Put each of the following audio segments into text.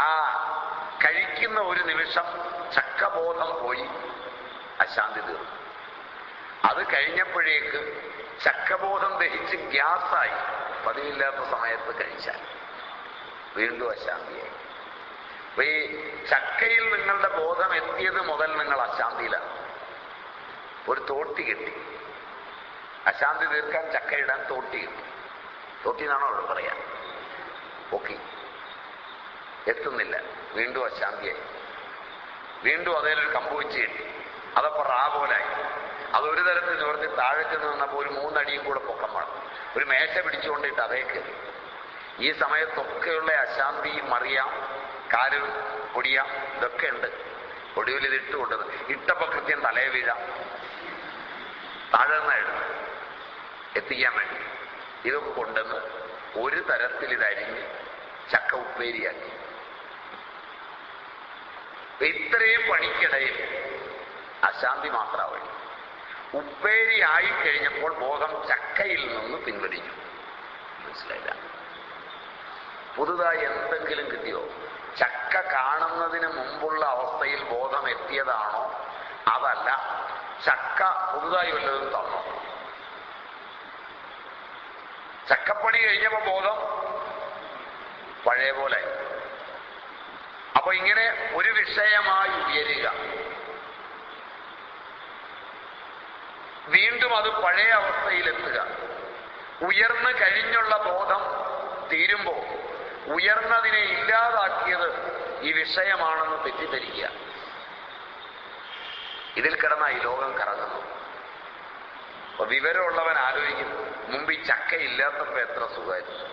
ആ കഴിക്കുന്ന ഒരു നിമിഷം ചക്കബോധം പോയി, അശാന്തി തീർന്നു. അത് കഴിഞ്ഞപ്പോഴേക്ക് ചക്കബോധം ദഹിച്ച് ഗ്യാസായി. പതിവില്ലാത്ത സമയത്ത് കഴിച്ചാൽ വീണ്ടും അശാന്തിയായി. അപ്പൊ ഈ ചക്കയിൽ നിങ്ങളുടെ ബോധം എത്തിയത് മുതൽ നിങ്ങൾ അശാന്തിയിലാണ്. ഒരു തോട്ടി കിട്ടി, അശാന്തി തീർക്കാൻ ചക്കയിടാൻ തോട്ടി കിട്ടി. തോട്ടി എന്നാണോ അവിടെ പറയാൻ? ഓക്കെ, എത്തുന്നില്ല, വീണ്ടും അശാന്തിയായി. വീണ്ടും അതേലൊരു കമ്പ് വെച്ച് കിട്ടി, അതപ്പോ റാ പോലായി. അതൊരു തരത്തിൽ നിവർത്തി താഴേക്ക് നിന്നപ്പോൾ ഒരു 3 അടിയും കൂടെ പൊക്കം വേണം. ഒരു മേശ പിടിച്ചുകൊണ്ടിട്ട് അതേ കയറി. ഈ സമയത്തൊക്കെയുള്ള അശാന്തിയും അറിയാം, കാല് പൊടിയാം, ഇതൊക്കെ ഉണ്ട്. ഒടുവിൽ ഇത് ഇട്ടുകൊണ്ടത് ഇട്ടപ്പോ കൃത്യം തലയെ വീഴാം, താഴെ നിന്നായിരുന്നു എത്തിക്കാൻ വേണ്ടി. ഇതൊക്കെ കൊണ്ടുവന്ന് ഒരു തരത്തിൽ ഇതരിഞ്ഞ് ചക്ക ഉപ്പേരിയാക്കി. ഇത്രയും പണിക്കിടയിൽ അശാന്തി മാത്രം വഴി. ഉപ്പേരി ആയിക്കഴിഞ്ഞപ്പോൾ ബോധം ചക്കയിൽ നിന്ന് പിൻവലിഞ്ഞു. മനസ്സിലായില്ല? പുതുതായി എന്തെങ്കിലും കിട്ടിയോ? ചക്ക കാണുന്നതിന് മുമ്പുള്ള അവസ്ഥയിൽ ബോധം എത്തിയതാണോ? അതല്ല, ചക്ക പുതുതായി വല്ലതും തന്നോ? ചക്കപ്പണി കഴിഞ്ഞപ്പോ ബോധം പഴയ പോലെ. അപ്പൊ ഇങ്ങനെ ഒരു വിഷയമായി ഉയരുക, വീണ്ടും അത് പഴയ അവസ്ഥയിലെത്തുക. ഉയർന്നു കഴിഞ്ഞുള്ള ബോധം തീരുമ്പോൾ ഉയർന്നതിനെ ഇല്ലാതാക്കിയത് ഈ വിഷയമാണെന്ന് തെറ്റിദ്ധരിക്കുക. ഇതിൽ കിടന്നായി ലോകം കറങ്ങുന്നു. അപ്പൊ വിവരമുള്ളവൻ ആലോചിക്കുന്നു, മുമ്പ് ഈ ചക്ക ഇല്ലാത്തപ്പോ എത്ര സുഖമായിരുന്നു.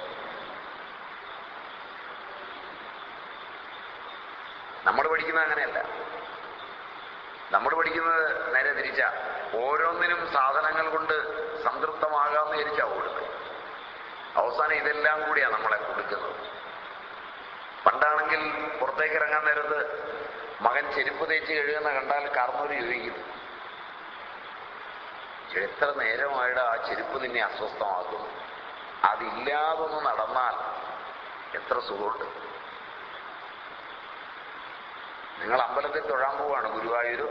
നമ്മൾ പഠിക്കുന്നത് അങ്ങനെയല്ല. നമ്മൾ പഠിക്കുന്നത് നേരെ തിരിച്ചാ. ഓരോന്നിനും സാധനങ്ങൾ കൊണ്ട് സംതൃപ്തമാകാമെന്ന് വിചാരിച്ചാ ഓടുന്നത്. അവസാനം ഇതെല്ലാം കൂടിയാണ് നമ്മളെ കൊടുക്കുന്നത്. പണ്ടാണെങ്കിൽ പുറത്തേക്ക് ഇറങ്ങാൻ നേരത്ത് മകൻ ചെരുപ്പ് തേച്ച് കഴുകുന്ന കണ്ടാൽ കാർന്നോര് ചോദിക്കും, എത്ര നേരമായിട്ട് ആ ചെരുപ്പ് നിന്നെ അസ്വസ്ഥമാക്കുന്നു, അതില്ലാതൊന്ന് നടന്നാൽ എത്ര സുഖമുണ്ട്. നിങ്ങൾ അമ്പലത്തിൽ തൊഴാൻ പോവാണ്, ഗുരുവായൂരോ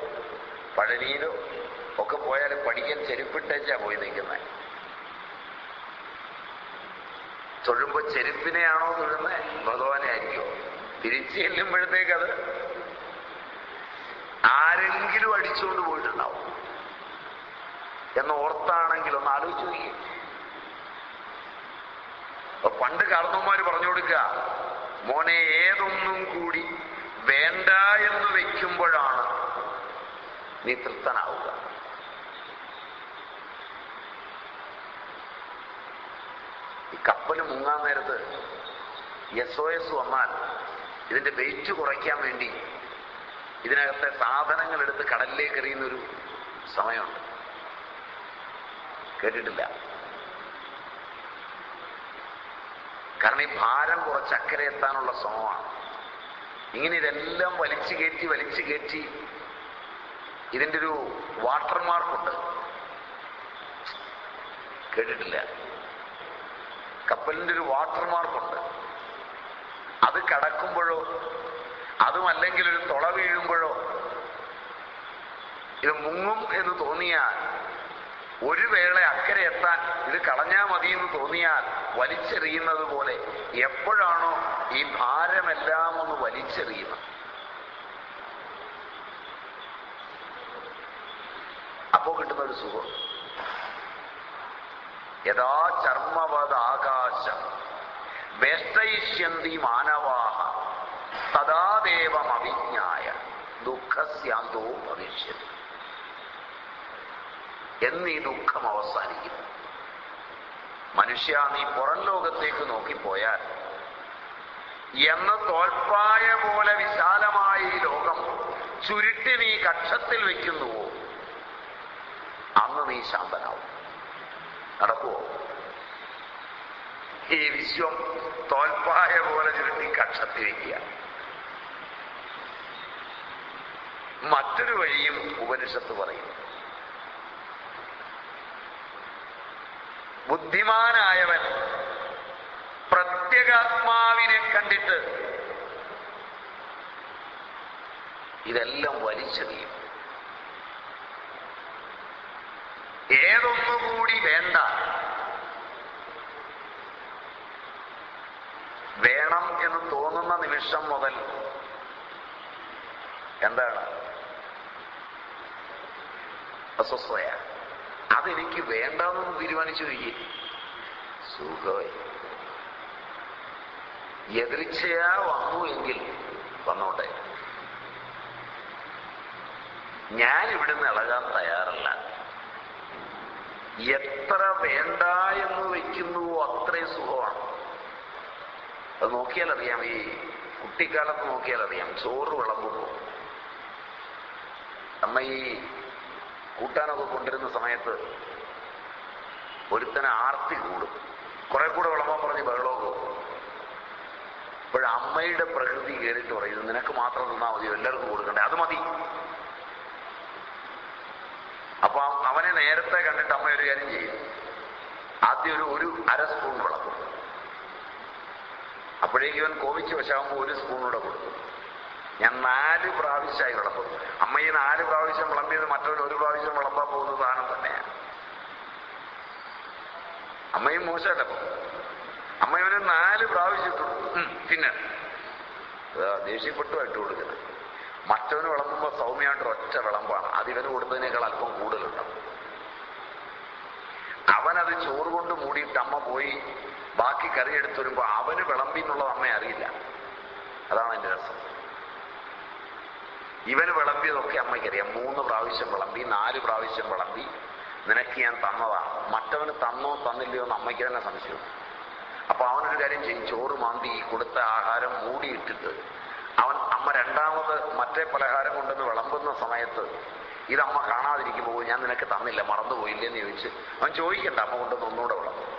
പഴനിയിലോ ഒക്കെ പോയാൽ പഠിക്കാൻ ചെരുപ്പിട്ടേച്ചാ പോയി നിൽക്കുന്നത്. തൊഴുമ്പോ ചെരുപ്പിനെയാണോ തൊഴുന്നത്, ഭഗവാനെ ആയിരിക്കോ? തിരിച്ചു ചെല്ലുമ്പോഴത്തേക്കത് ആരെങ്കിലും അടിച്ചുകൊണ്ട് പോയിട്ടുണ്ടാവും എന്നോർത്താണെങ്കിൽ ഒന്ന് ആലോചിച്ച് നോക്കിയേ. പണ്ട് കാർന്നവന്മാര് പറഞ്ഞു കൊടുക്കുക, മോനെ ഏതൊന്നും കൂടി വേണ്ട എന്ന് വെക്കുമ്പോഴാണ് നീ തൃപ്തനാവുക. ഈ കപ്പല് മുങ്ങാൻ നേരത്ത് SOS വന്നാൽ ഇതിന്റെ വെയിറ്റ് കുറയ്ക്കാൻ വേണ്ടി ഇതിനകത്തെ സാധനങ്ങൾ എടുത്ത് കടലിലേക്ക് എറിയുന്നൊരു സമയമുണ്ട്. കേട്ടിട്ടില്ല? കാരണം ഈ ഭാരം കുറച്ച് അക്കരെ എത്താനുള്ള ശ്രമമാണ്. ഇങ്ങനെ ഇതെല്ലാം വലിച്ചു കയറ്റി ഇതിൻ്റെ ഒരു വാട്ടർമാർക്കുണ്ട്. കേട്ടിട്ടില്ല? കപ്പലിൻ്റെ ഒരു വാട്ടർമാർക്കുണ്ട്. അത് കടക്കുമ്പോഴോ അതുമല്ലെങ്കിൽ ഒരു തുള വീഴുമ്പോഴോ ഇത് മുങ്ങും എന്ന് തോന്നിയാൽ, ഒരു വേള അക്കരെ എത്താൻ ഇത് കളഞ്ഞാൽ മതി എന്ന് തോന്നിയാൽ വലിച്ചെറിയുന്നത് പോലെ എപ്പോഴാണോ ഈ ഭാരമെല്ലാം ഒന്ന് വലിച്ചെറിയുന്നത്, അപ്പോ കിട്ടുന്ന ഒരു സുഖം. യഥാ ചർമ്മവത് ആകാശം വേഷ്ടയിഷ്യന്തി മാനവാഹ തഥാദേവം അവിജ്ഞായ ദുഃഖസ്യാന്തോ ഭവിഷ്യതി. എന്നീ ദുഃഖം അവസാനിക്കുന്നു. മനുഷ്യ, നീ പുറം ലോകത്തേക്ക് നോക്കിപ്പോയാൽ എന്ന് തോൽപ്പായ പോലെ വിശാലമായ ഈ ലോകം ചുരുട്ടി നീ കക്ഷത്തിൽ വെക്കുന്നുവോ, അന്ന് നീ ശാന്തനാവും. നടക്കുവോ? ഈ വിശ്വം തോൽപ്പായ പോലെ ചുരുട്ടി കക്ഷത്തിൽ വയ്ക്കുക. മറ്റൊരു വഴിയും ഉപനിഷത്ത് പറയും. ബുദ്ധിമാനായവൻ പ്രത്യേകാത്മാവിനെ കണ്ടിട്ട് ഇതെല്ലാം വലിച്ചെറിയും. ഏതൊന്നുകൂടി വേണ്ട, വേണം എന്ന് തോന്നുന്ന നിമിഷം മുതൽ എന്താണ്? അസ്വസ്ഥയ. അതെനിക്ക് വേണ്ടെന്ന് തീരുമാനിച്ചു കഴിയും, സുഖമായി. എതിർച്ചയാ വന്നു എങ്കിൽ വന്നോട്ടെ, ഞാൻ ഇവിടുന്ന് ഇളകാൻ തയ്യാറല്ല. എത്ര വേണ്ട എന്ന് വയ്ക്കുന്നുവോ അത്രയും സുഖമാണ്. അത് നോക്കിയാൽ അറിയാം, ഈ കുട്ടിക്കാലത്ത് നോക്കിയാൽ അറിയാം. ചോറ് വിളമ്പുമ്പോൾ അമ്മ ഈ കൂട്ടാനൊക്കെ കൊണ്ടിരുന്ന സമയത്ത് ഒരുത്തനെ ആർത്തി കൂടും, കുറെ കൂടെ വിളമ്പാൻ പറഞ്ഞ് ബഹളമൊക്കെ. അപ്പോഴമ്മയുടെ പ്രകൃതി കയറിയിട്ട് പറയും, നിനക്ക് മാത്രം തിന്നാൽ മതിയോ, എല്ലാവർക്കും കൊടുക്കണ്ടേ, അത് മതി. അപ്പൊ അവനെ നേരത്തെ കണ്ടിട്ട് അമ്മ ഒരു കാര്യം ചെയ്യും, ആദ്യം ഒരു അര സ്പൂൺ വിളക്കും. അപ്പോഴേക്ക് ഇവൻ കോപിച്ച് വശാകുമ്പോൾ 1 സ്പൂണൂടെ കൊടുക്കും. ഞാൻ 4 പ്രാവശ്യമായി വിളമ്പും. അമ്മ ഈ 4 പ്രാവശ്യം വിളമ്പിയത് മറ്റൊരു 1 പ്രാവശ്യം വിളമ്പാൻ പോകുന്ന സാധനം തന്നെയാണ്. അമ്മയും മോശമല്ല. അമ്മ ഇവന് 4 പ്രാവശ്യം പിന്നെ ദേഷ്യപ്പെട്ടു ഇട്ട് കൊടുക്കുന്നത്. മറ്റവന് വിളമ്പുമ്പോൾ സൗമ്യമായിട്ട് ഒറ്റ വിളമ്പാണ്, അതിവന് കൊടുത്തതിനേക്കാൾ അല്പം കൂടുതലുണ്ടാവും. അവനത് ചോറ് കൊണ്ട് മൂടിയിട്ട് അമ്മ പോയി ബാക്കി കറി എടുത്തു വരുമ്പോൾ അവന് വിളമ്പി എന്നുള്ളത് അമ്മയെ അറിയില്ല. അതാണ് എൻ്റെ രസം. ഇവന് വിളമ്പിയതൊക്കെ അമ്മയ്ക്കറിയാം. 3 പ്രാവശ്യം വിളമ്പി, 4 പ്രാവശ്യം വിളമ്പി, നിനക്ക് ഞാൻ തന്നതാണ്. മറ്റവന് തന്നോ തന്നില്ലയോ എന്ന് അമ്മയ്ക്ക് തന്നെ സംശയം. അപ്പൊ അവനൊരു കാര്യം ചെയ്യും, ചോറ് മാന്തി കൊടുത്ത ആഹാരം മൂടിയിട്ടിട്ട് അമ്മ രണ്ടാമത് മറ്റേ പലഹാരം കൊണ്ടുവന്ന് വിളമ്പുന്ന സമയത്ത് ഇതമ്മ കാണാതിരിക്കുമ്പോൾ, ഞാൻ നിനക്ക് തന്നില്ല, മറന്നുപോയില്ലെന്ന് ചോദിച്ച് അവൻ ചോദിക്കണ്ട, അമ്മ കൊണ്ടുവന്ന് ഒന്നുകൂടെ വിളമ്പും.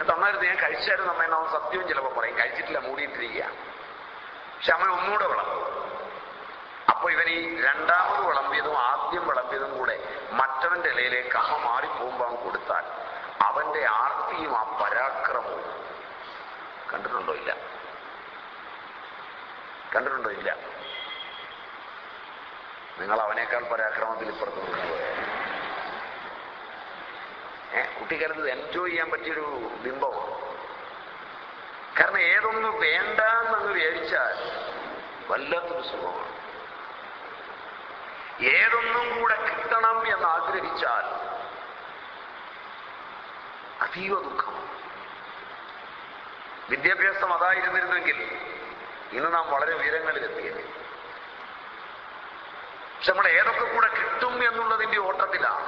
തന്നായിരുന്നു, ഞാൻ കഴിച്ചായിരുന്നു അമ്മ എന്ന് അവൻ സത്യവും ചിലപ്പോൾ പറയും, കഴിച്ചിട്ടില്ല, മൂടിയിട്ടിരിക്കുക. പക്ഷെ അമ്മ ഒന്നുകൂടെ വിളമ്പും. അപ്പൊ ഇവൻ ഈ രണ്ടാമത് വിളമ്പിയതും ആദ്യം വിളമ്പിയതും കൂടെ മറ്റവന്റെ ഇലയിലേക്ക് അമ്മ മാറിപ്പോകുമ്പോൾ അവൻ കൊടുത്താൽ അവന്റെ ആർത്തിയും ആ പരാക്രമവും കണ്ടിട്ടുണ്ടോ? ഇല്ല. കണ്ടിട്ടുണ്ടോ? ഇല്ല. നിങ്ങൾ അവനേക്കാൾ പരാക്രമത്തിൽ ഇപ്പുറത്ത് നിൽക്കുമ്പോൾ കുട്ടിക്കാലത്ത് എൻജോയ് ചെയ്യാൻ പറ്റിയൊരു ബിംബമാണ്. കാരണം ഏതൊന്നും വേണ്ട എന്നങ്ങ് വിചാരിച്ചാൽ വല്ലാത്തൊരു സുഖമാണ്. ഏതൊന്നും കൂടെ കിട്ടണം എന്ന് ആഗ്രഹിച്ചാൽ അതീവ ദുഃഖം. വിദ്യാഭ്യാസം അതായിരുന്നിരുന്നെങ്കിൽ ഇന്ന് നാം വളരെ ഉയരങ്ങളിലെത്തിയത്. പക്ഷെ നമ്മൾ ഏതൊക്കെ കൂടെ കിട്ടും എന്നുള്ളതിന്റെ ഓട്ടത്തിലാണ്.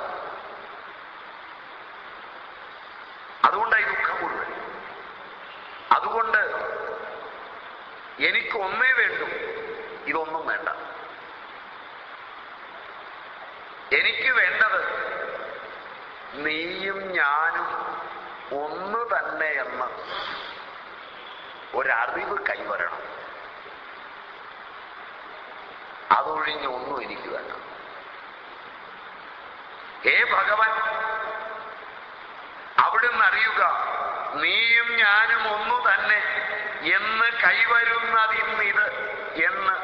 അതുകൊണ്ടായി ദുഃഖം മുഴുവൻ. അതുകൊണ്ട് എനിക്ക് ഒന്നേ വേണ്ടൂ, ഇതൊന്നും വേണ്ട. എനിക്ക് വേണ്ടത് നീയും ഞാനും ഒന്ന് തന്നെ എന്ന ഒരറിവ് കൈവരണം. അതൊഴിഞ്ഞ് ഒന്നും എനിക്ക് വേണ്ട. ഹേ ഭഗവൻ, അവിടുന്ന് അറിയുക, നീയും ഞാനും ഒന്നു തന്നെ എന്ന് കൈവരുന്നതിന്നിത് എന്ന്.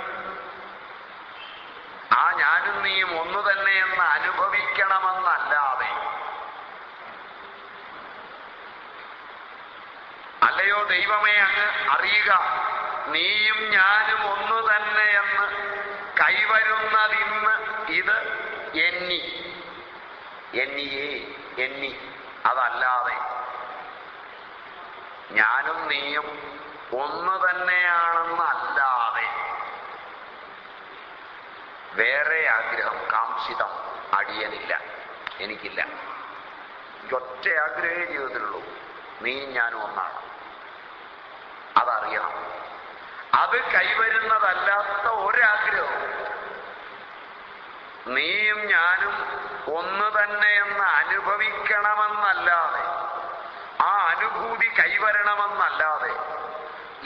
ആ ഞാനും നീയും ഒന്നു തന്നെ എന്ന് അനുഭവിക്കണമെന്നല്ലാതെ, അല്ലയോ ദൈവമേ അങ്ങ് അറിയുക, നീയും ഞാനും ഒന്നു തന്നെ എന്ന് കൈവരുന്നതിന്ന് ഇത് എന്നി, എന്നിയേ എന്നി, അതല്ലാതെ ഞാനും നീയും ഒന്ന് തന്നെയാണെന്നല്ലാതെ വേറെ ആഗ്രഹം, കാംക്ഷിതം അടിയനില്ല, എനിക്കില്ല. ഒറ്റ ആഗ്രഹമേ ജീവിതത്തിലുള്ളൂ, നീയും ഞാനും ഒന്നാണ്. അതറിയണം. അത് കൈവരുന്നതല്ലാത്ത ഒരാഗ്രഹവും, നീയും ഞാനും ഒന്ന് തന്നെ എന്ന് അനുഭവിക്കണമെന്നല്ലാതെ, ആ അനുഭൂതി കൈവരണമെന്നല്ലാതെ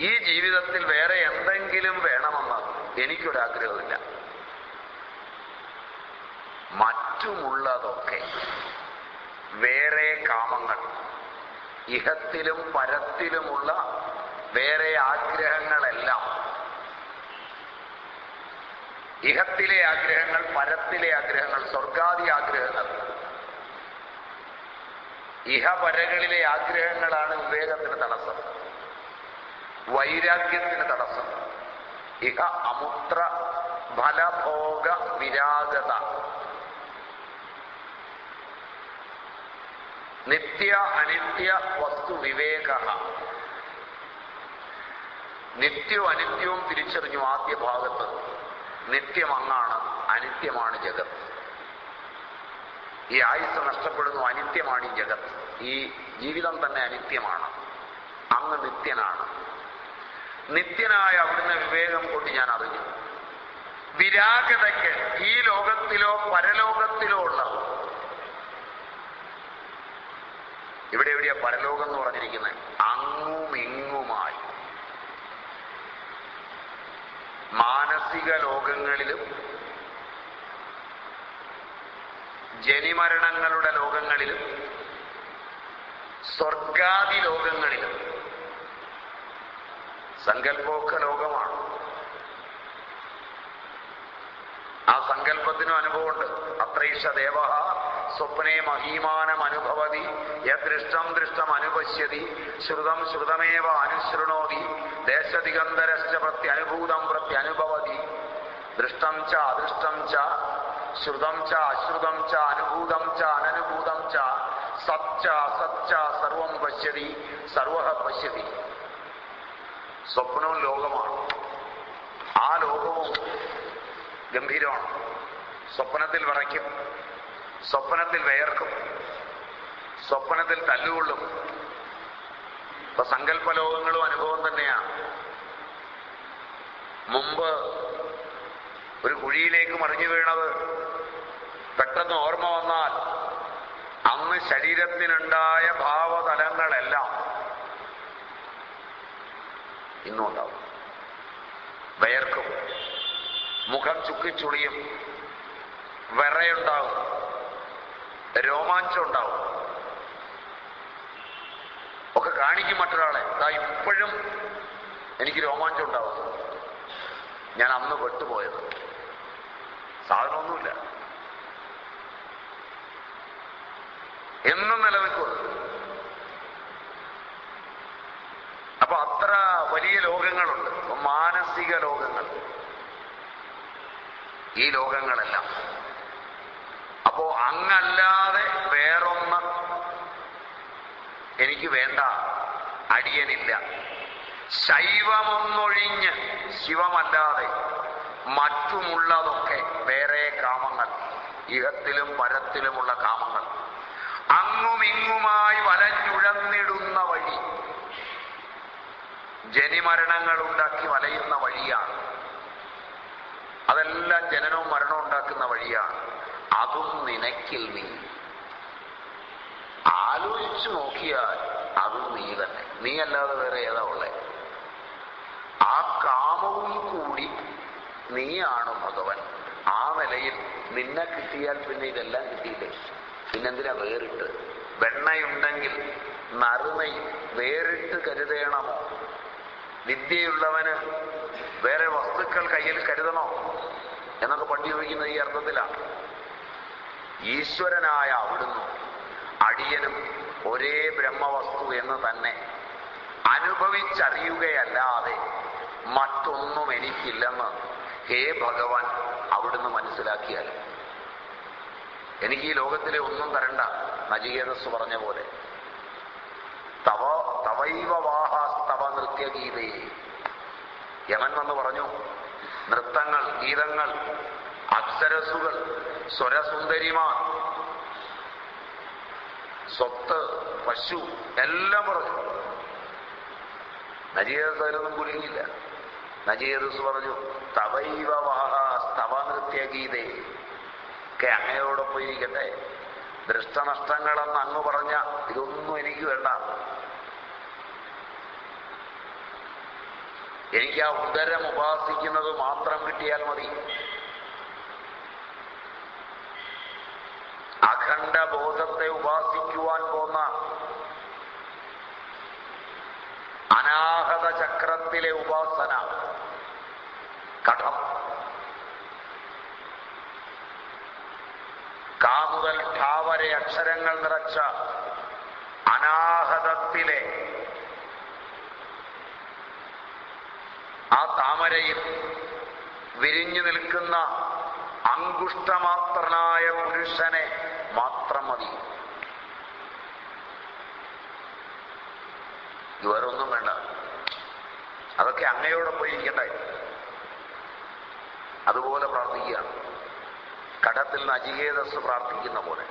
ഈ ജീവിതത്തിൽ വേറെ എന്തെങ്കിലും വേണമെന്ന് എനിക്കൊരാഗ്രഹമില്ല. മറ്റുമുള്ളതൊക്കെ വേറെ കാമങ്ങൾ, ഇഹത്തിലും പരത്തിലുമുള്ള വേറെ ആഗ്രഹങ്ങളെല്ലാം ഇഹത്തിലെ ആഗ്രഹങ്ങൾ, പരത്തിലെ ആഗ്രഹങ്ങൾ, സ്വർഗാദി ആഗ്രഹങ്ങൾ, ഇഹപരകളിലെ ആഗ്രഹങ്ങളാണ് വിവേകത്തിന് തടസ്സം, വൈരാഗ്യത്തിന് തടസ്സം. ഇഹ അമുത്ര ഫലഭോഗ വിരാഗത, നിത്യ അനിത്യ വസ്തു വിവേക. നിത്യവും അനിത്യവും തിരിച്ചറിഞ്ഞു ആദ്യ ഭാഗത്ത്. നിത്യം അങ്ങാണ്, അനിത്യമാണ് ജഗത്ത്. ഈ ആയുസ് നഷ്ടപ്പെടുന്നു, അനിത്യമാണ് ഈ ജഗത്ത്. ഈ ജീവിതം തന്നെ അനിത്യമാണ്, അങ്ങ് നിത്യനാണ്. നിത്യനായ അവിടുന്ന് വിവേകം കൊണ്ട് ഞാൻ അറിഞ്ഞു. വിരാഗതയ്ക്ക് ഈ ലോകത്തിലോ പരലോകത്തിലോ ഉള്ള, ഇവിടെ എവിടെയാ പരലോകം എന്ന് പറഞ്ഞിരിക്കുന്നത്? അങ്ങും ഇങ്ങുമായി മാനസിക ലോകങ്ങളിലും ജനിമരണങ്ങളുടെ ലോകങ്ങളിലും സ്വർഗാദി ലോകങ്ങളിലും. സങ്കല്പമൊക്കെ ലോകമാണ്. ആ സങ്കല്പത്തിനും അനുഭവമുണ്ട്. അത്രൈഷ ദേവ സ്വപ്നേ മഹീമാനം അനുഭവതി യദൃഷ്ടം ദൃഷ്ടം അനുപശ്യതി ശ്രുതം ശ്രുതമേവ അനുശൃണോതി ദേശദിഗന്ധരശ്ച പ്രത്യനുഭൂതം പ്രത്യനുഭവതി. ദൃഷ്ടം ച അദൃഷ്ടം ച ശ്രുതം ച അശ്രുതം ച അനുഭൂതം ച അനനുഭൂതം ച സച്ച അസച്ച സർവം പശ്യതി സർവഃ പശ്യതി. സ്വപ്നവും ലോകമാണ്. ആ ലോകവും ഗംഭീരമാണ്. സ്വപ്നത്തിൽ വിറയ്ക്കും, സ്വപ്നത്തിൽ വേർക്കും, സ്വപ്നത്തിൽ തല്ലുകൊള്ളും. ഇപ്പൊ സങ്കല്പ ലോകങ്ങളും അനുഭവം തന്നെയാണ്. മുമ്പ് ഒരു കുഴിയിലേക്ക് മറിഞ്ഞു വീണത് പെട്ടെന്ന് ഓർമ്മ വന്നാൽ അന്ന് ശരീരത്തിനുണ്ടായ ഭാവതലങ്ങളെല്ലാം ഇന്നും ഉണ്ടാവും. വയർക്കും, മുഖം ചുക്കിച്ചുളിയും, വിറയുണ്ടാവും, രോമാഞ്ചം ഉണ്ടാവും. ഒക്കെ കാണിക്കും മറ്റൊരാളെ. ഇപ്പോഴും എനിക്ക് രോമാഞ്ചം ഉണ്ടാവും, ഞാൻ അന്ന് പെട്ടുപോയത്. സാധനമൊന്നുമില്ല, എന്നും നിലനിൽക്കുന്നത്. അപ്പൊ അത്ര വലിയ ലോകങ്ങളുണ്ട്. മാനസിക ലോകങ്ങൾ, ഈ ലോകങ്ങളെല്ലാം. അപ്പോ അങ്ങല്ലാതെ വേറൊന്ന് എനിക്ക് വേണ്ട, അടിയനില്ല. ശൈവമൊന്നൊഴിഞ്ഞ് ശിവമല്ലാതെ മറ്റുമുള്ളതൊക്കെ വേറെ കാമങ്ങൾ, ഇഹത്തിലും പരത്തിലുമുള്ള കാമങ്ങൾ. അങ്ങുമിങ്ങുമായി വലഞ്ഞുഴന്നിടുന്ന വഴി, ജനിമരണങ്ങൾ ഉണ്ടാക്കി വലയുന്ന വഴിയാണ്. അതെല്ലാം ജനനവും മരണവും ഉണ്ടാക്കുന്ന വഴിയാണ്. അതും നിനക്കിൽ നീ. ആലോചിച്ചു നോക്കിയാൽ അതും നീ തന്നെ. നീ അല്ലാതെ വേറെ ഏതാ ഉള്ളേ? ആ കാമവും കൂടി നീയാണ് ഭഗവൻ. ആ നിലയിൽ നിന്നെ കിട്ടിയാൽ പിന്നെ ഇതെല്ലാം കിട്ടിയില്ലേ? പിന്നെന്തിനാ വേറിട്ട്? വെണ്ണയുണ്ടെങ്കിൽ നറുനെയ് വേറിട്ട് കരുതേണമോ? വിദ്യയുള്ളവന് വേറെ വസ്തുക്കൾ കയ്യിൽ കരുതണോ എന്നൊക്കെ പണ്ട് ചോദിക്കുന്നത് ഈ അർത്ഥത്തിലാണ്. ഈശ്വരനായ അവിടുന്ന് അടിയനും ഒരേ ബ്രഹ്മവസ്തു എന്ന് തന്നെ അനുഭവിച്ചറിയുകയല്ലാതെ മറ്റൊന്നും എനിക്കില്ലെന്ന് ഹേ ഭഗവാൻ അവിടുന്ന് മനസ്സിലാക്കിയാൽ എനിക്ക് ഈ ലോകത്തിലെ ഒന്നും തരണ്ട. നചികേതസ് പറഞ്ഞ പോലെ തവൈവ വാഹാസ്തവ നൃത്യഗീതേ. യമൻ വന്ന് പറഞ്ഞു, നൃത്തങ്ങൾ, ഗീതങ്ങൾ, അപ്സരസുകൾ, സ്വരസുന്ദരിമാർ, സ്വത്ത്, പശു എല്ലാം പറഞ്ഞു. നചികേതസ് അതിലൊന്നും കുലുങ്ങിയില്ല. നചികേതസ് പറഞ്ഞു, തവൈവ വാഹാസ്തവ നൃത്യഗീതേ. ഒക്കെ അങ്ങയോടൊപ്പം ഇരിക്കട്ടെ. ദൃഷ്ടനഷ്ടങ്ങളെന്ന് അങ്ങ് പറഞ്ഞ ഇതൊന്നും എനിക്ക് വേണ്ട. എനിക്ക് ആ ഉദരം ഉപാസിക്കുന്നത് മാത്രം കിട്ടിയാൽ മതി. അഖണ്ഡ ബോധത്തെ ഉപാസിക്കുവാൻ പോന്ന അനാഹത ചക്രത്തിലെ ഉപാസന, കഠം, അക്ഷരങ്ങൾ നിറച്ച അനാഹതത്തിലെ ആ താമരയിൽ വിരിഞ്ഞു നിൽക്കുന്ന അങ്കുഷ്ടമാത്രനായ പുരുഷനെ മാത്രം മതി. ഇവരൊന്നും വേണ്ട. അതൊക്കെ അങ്ങയോടൊപ്പം ഇരിക്കട്ടെ. അതുപോലെ പ്രാർത്ഥിക്കുകയാണ്. കടത്തിൽ നചികേതസ് പ്രാർത്ഥിക്കുന്ന പോലെ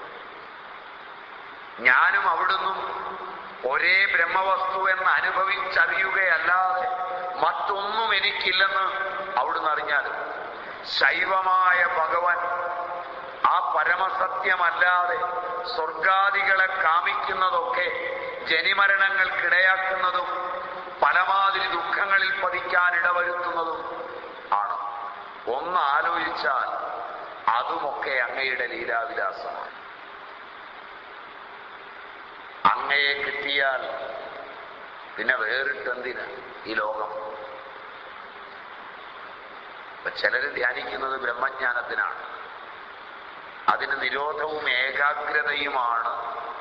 ഞാനും അവിടുന്നും ഒരേ ബ്രഹ്മവസ്തു എന്ന് അനുഭവിച്ചറിയുകയല്ലാതെ മറ്റൊന്നും എനിക്കില്ലെന്ന് അവിടുന്ന് അറിഞ്ഞാലും ശൈവമായ ഭഗവാൻ ആ പരമസത്യമല്ലാതെ സ്വർഗാദികളെ കാമിക്കുന്നതൊക്കെ ജനിമരണങ്ങൾക്കിടയാക്കുന്നതും പലമാതിരി ദുഃഖങ്ങളിൽ പതിക്കാൻ ഇടവരുത്തുന്നതും ആണ്. ഒന്ന് ആലോചിച്ചാൽ അതുമൊക്കെ അങ്ങയുടെ ലീലാവിലാസമാണ്. അങ്ങയെ കിട്ടിയാൽ പിന്നെ വേറിട്ടെന്തിന് ഈ ലോകം? ചിലര് ധ്യാനിക്കുന്നത് ബ്രഹ്മജ്ഞാനത്തിനാണ്. അതിന് നിരോധവും ഏകാഗ്രതയുമാണ്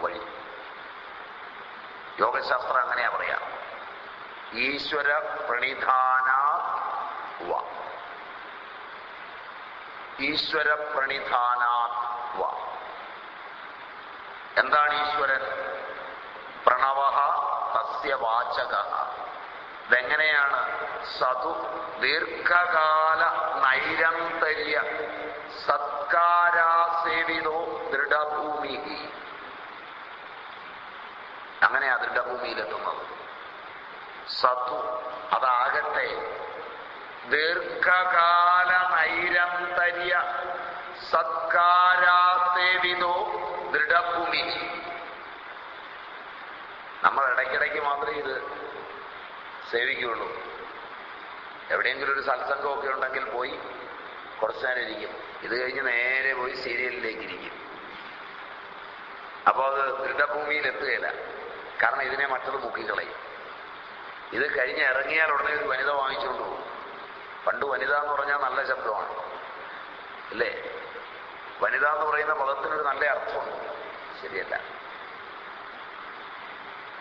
വഴി. യോഗശാസ്ത്രം അങ്ങനെയാ പറയാം. ഈശ്വര പ്രണിധാനാ വ, ഈശ്വര പ്രണിധാനാ വ. എന്താണ് ഈശ്വരൻ? പ്രണവഃ തസ്യ വാചകഃ. ഇതെങ്ങനെയാണ്? സതു ദീർഘകാല നൈരന്തര്യ സത്കാരാസേവിതോ ദൃഢഭൂമി. അങ്ങനെയാ ദൃഢഭൂമിയിലെത്തുന്നത്. സതു അതാകട്ടെ ദീർഘകാല നൈരന്തര്യ സത്കാരാസേവിതോ ദൃഢഭൂമി. നമ്മൾ ഇടയ്ക്കിടയ്ക്ക് മാത്രമേ ഇത് സേവിക്കുകയുള്ളൂ. എവിടെയെങ്കിലും ഒരു സത്സംഗമൊക്കെ ഉണ്ടെങ്കിൽ പോയി കുറച്ചു നേരം ഇരിക്കും. ഇത് കഴിഞ്ഞ് നേരെ പോയി സീരിയലിലേക്ക് ഇരിക്കും. അപ്പോൾ അത് ദൃഢഭൂമിയിൽ എത്തുകയില്ല. കാരണം ഇതിനെ മറ്റത് മുക്കിക്കളയും. ഇത് കഴിഞ്ഞ് ഇറങ്ങിയാൽ ഉടനെ ഒരു വനിത വാങ്ങിച്ചുകൊണ്ട് പോകും. പണ്ട് വനിത എന്ന് പറഞ്ഞാൽ നല്ല ശബ്ദമാണ് അല്ലേ? വനിത എന്ന് പറയുന്ന പദത്തിനൊരു നല്ല അർത്ഥമുണ്ട്. ശരിയല്ല.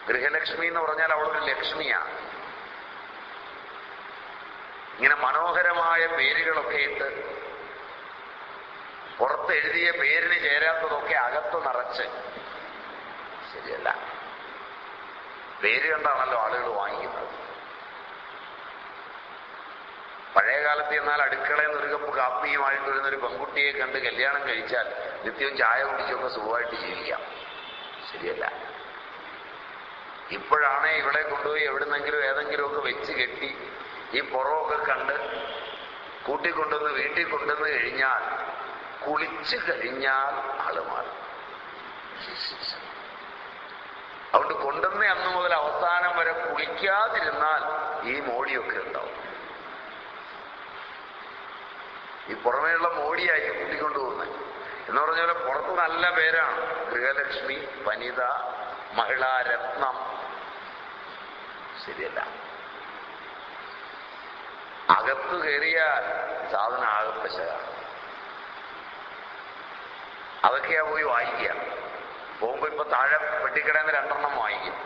ഗൃഹലക്ഷ്മി എന്ന് പറഞ്ഞാൽ അവളൊരു ലക്ഷ്മിയാണ്. ഇങ്ങനെ മനോഹരമായ പേരുകളൊക്കെ ഇട്ട് പുറത്തെഴുതിയ പേരിന് ചേരാത്തതൊക്കെ അകത്ത് നിറച്ച്. ശരിയല്ല. പേര് കണ്ടാണല്ലോ ആളുകൾ വാങ്ങിക്കുന്നത്. പഴയ കാലത്ത് എന്നാൽ അടുക്കളയിൽ നിന്ന് ഒരു കപ്പ് കാപ്പിയുമായിട്ട് വരുന്നൊരു പെൺകുട്ടിയെ കണ്ട് കല്യാണം കഴിച്ചാൽ നിത്യവും ചായ കുടിച്ചൊക്കെ സുഖമായിട്ട് ജീവിക്കാം. ശരിയല്ല. ഇപ്പോഴാണേ ഇവിടെ കൊണ്ടുപോയി എവിടുന്നെങ്കിലും ഏതെങ്കിലുമൊക്കെ വെച്ച് കെട്ടി ഈ പുറമൊക്കെ കണ്ട് കൂട്ടിക്കൊണ്ടുവന്ന് വീട്ടിൽ കൊണ്ടുവന്ന് കഴിഞ്ഞാൽ കുളിച്ചു കഴിഞ്ഞാൽ ആള് മാറും. അതുകൊണ്ട് കൊണ്ടുവന്ന അന്ന് മുതൽ അവസാനം വരെ കുളിക്കാതിരുന്നാൽ ഈ മോടിയൊക്കെ ഉണ്ടാവും. ഈ പുറമേയുള്ള മോടിയായി കൂട്ടിക്കൊണ്ടുപോകുന്നത് എന്ന് പറഞ്ഞ പോലെ പുറത്ത് നല്ല പേരാണ്. ഗൃഹലക്ഷ്മി, വനിത, മഹിളാരത്നം. ശരിയല്ല. അകത്ത് കയറിയാൽ സാധനം ആകപ്പശകാണ്. അതൊക്കെയാ പോയി വായിക്കുക. പോകുമ്പോ ഇപ്പൊ താഴെ പെട്ടിക്കടയിൽ നിന്ന് 2 വാങ്ങിക്കും.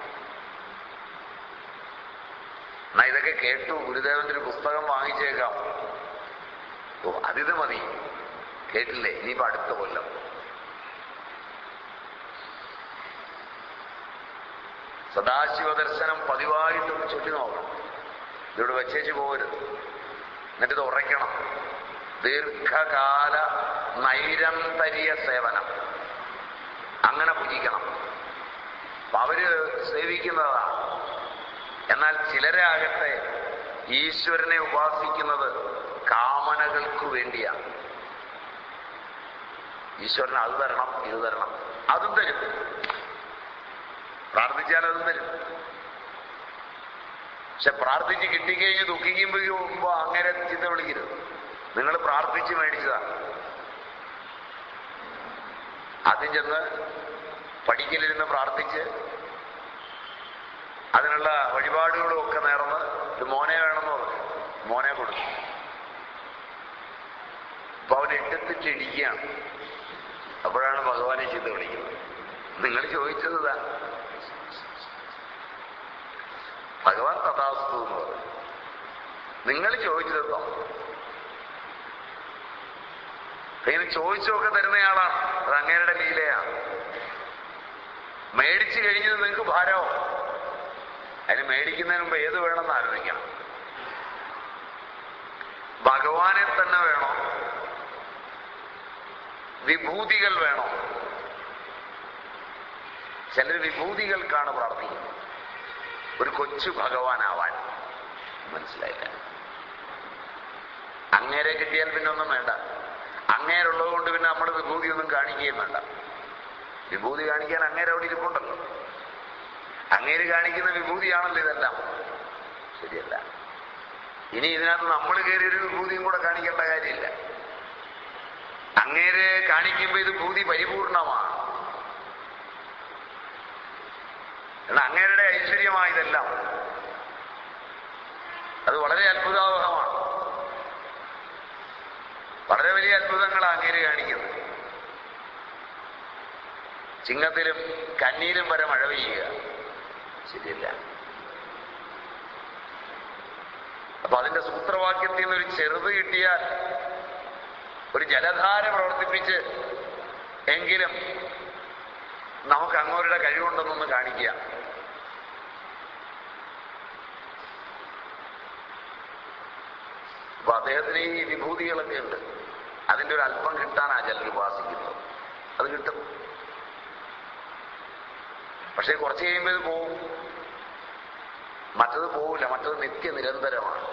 എന്നാ ഇതൊക്കെ കേട്ടു, ഗുരുദേവന്റെ ഒരു പുസ്തകം വാങ്ങിച്ചേക്കാം. ഓ, അതിത് മതി. കേട്ടില്ലേ? ഇനിയിപ്പോ അടുത്ത കൊല്ലം. സദാശിവദർശനം പതിവായിട്ടൊന്ന് ചൊല്ലി നോക്കണം. ഇതിവിടെ വെച്ചേച്ച് പോകരുത്. എന്നിട്ടിത് ഉറയ്ക്കണം. ദീർഘകാല നൈരന്തര്യ സേവനം. അങ്ങനെ പൂജിക്കണം. അപ്പൊ അവര് സേവിക്കുന്നതാണ്. എന്നാൽ ചിലരാകട്ടെ ഈശ്വരനെ ഉപാസിക്കുന്നത് കാമനകൾക്ക് വേണ്ടിയാണ്. ഈശ്വരന് അത് തരണം, ഇത് തരണം. അതും തരും. പ്രാർത്ഥിച്ചാൽ അതും തരും. പക്ഷെ പ്രാർത്ഥിച്ച് കിട്ടിക്കഴിഞ്ഞ് ദുഃഖിക്കുമ്പോ അങ്ങനെ ചിന്ത വിളിക്കരുത്. നിങ്ങൾ പ്രാർത്ഥിച്ച് മേടിച്ചതാണ്. ആദ്യം ചെന്ന് പഠിക്കലിരുന്ന് പ്രാർത്ഥിച്ച് അതിനുള്ള വഴിപാടുകളും ഒക്കെ നേർന്ന് ഒരു മോനെ വേണമെന്ന് പറഞ്ഞു. മോനെ കൊടുത്തു. അപ്പൊ അവൻ എടുത്തിട്ടിരിക്കുകയാണ്. അപ്പോഴാണ് ഭഗവാനെ ചിന്ത വിളിക്കുന്നത്. നിങ്ങൾ ചോദിച്ചത് താ. ഭഗവാൻ തഥാസ്തു എന്ന് പറഞ്ഞു. നിങ്ങൾ ചോദിച്ചതോ ഇങ്ങനെ ചോദിച്ചൊക്കെ തരുന്നയാളാണ്. അത് അങ്ങേരുടെ ലീലയാണ്. മേടിച്ചു കഴിഞ്ഞത് നിങ്ങൾക്ക് ഭാരമോ? അതിന് മേടിക്കുന്നതിന് മുമ്പ് ഏത് വേണമെന്ന് ആലോചിക്കണം. ഭഗവാനെ തന്നെ വേണോ? വിഭൂതികൾ വേണോ? ചിലർ വിഭൂതികൾക്കാണ് പ്രാർത്ഥിക്കുന്നത്. ഒരു കൊച്ചു ഭഗവാനാവാൻ. മനസ്സിലായില്ല. അങ്ങേരെ കിട്ടിയാൽ പിന്നെ ഒന്നും വേണ്ട. അങ്ങേരുള്ളത് കൊണ്ട് പിന്നെ നമ്മൾ വിഭൂതി ഒന്നും കാണിക്കുകയും വേണ്ട. വിഭൂതി കാണിക്കാൻ അങ്ങേരെ അവിടെ ഇരിപ്പുണ്ടല്ലോ. അങ്ങേര് കാണിക്കുന്ന വിഭൂതിയാണല്ലോ ഇതെല്ലാം. ശരിയല്ല. ഇനി ഇതിനകത്ത് നമ്മൾ കയറി ഒരു വിഭൂതിയും കൂടെ കാണിക്കേണ്ട കാര്യമില്ല. അങ്ങേരെ കാണിക്കുമ്പോ ഇത് ഭൂതി പരിപൂർണമാണ്. എന്നാൽ അങ്ങേരുടെ ഐശ്വര്യമായതെല്ലാം അത് വളരെ അത്ഭുതാവഹമാണ്. വളരെ വലിയ അത്ഭുതങ്ങളാണ് അങ്ങേര് കാണിക്കുന്നത്. ചിങ്ങത്തിലും കന്നിയിലും വരെ മഴ പെയ്യുക. ശരിയല്ല. അപ്പൊ അതിന്റെ സൂത്രവാക്യത്തിൽ നിന്നൊരു ചെറുത് കിട്ടിയാൽ, ഒരു ജലധാര പ്രവർത്തിപ്പിച്ച് എങ്കിലും നമുക്ക് അങ്ങോരുടെ കഴിവുണ്ടെന്നൊന്ന് കാണിക്കുക. അപ്പൊ അദ്ദേഹത്തിന് ഈ വിഭൂതികളൊക്കെ ഉണ്ട്. അതിന്റെ ഒരു അല്പം കിട്ടാനാ ചിലർ ഉപാസിക്കുന്നത്. അത് കിട്ടും. പക്ഷെ കുറച്ച് കഴിയുമ്പോൾ ഇത് പോവും. മറ്റത് പോവില്ല. മറ്റത് നിത്യനിരന്തരമാണ്.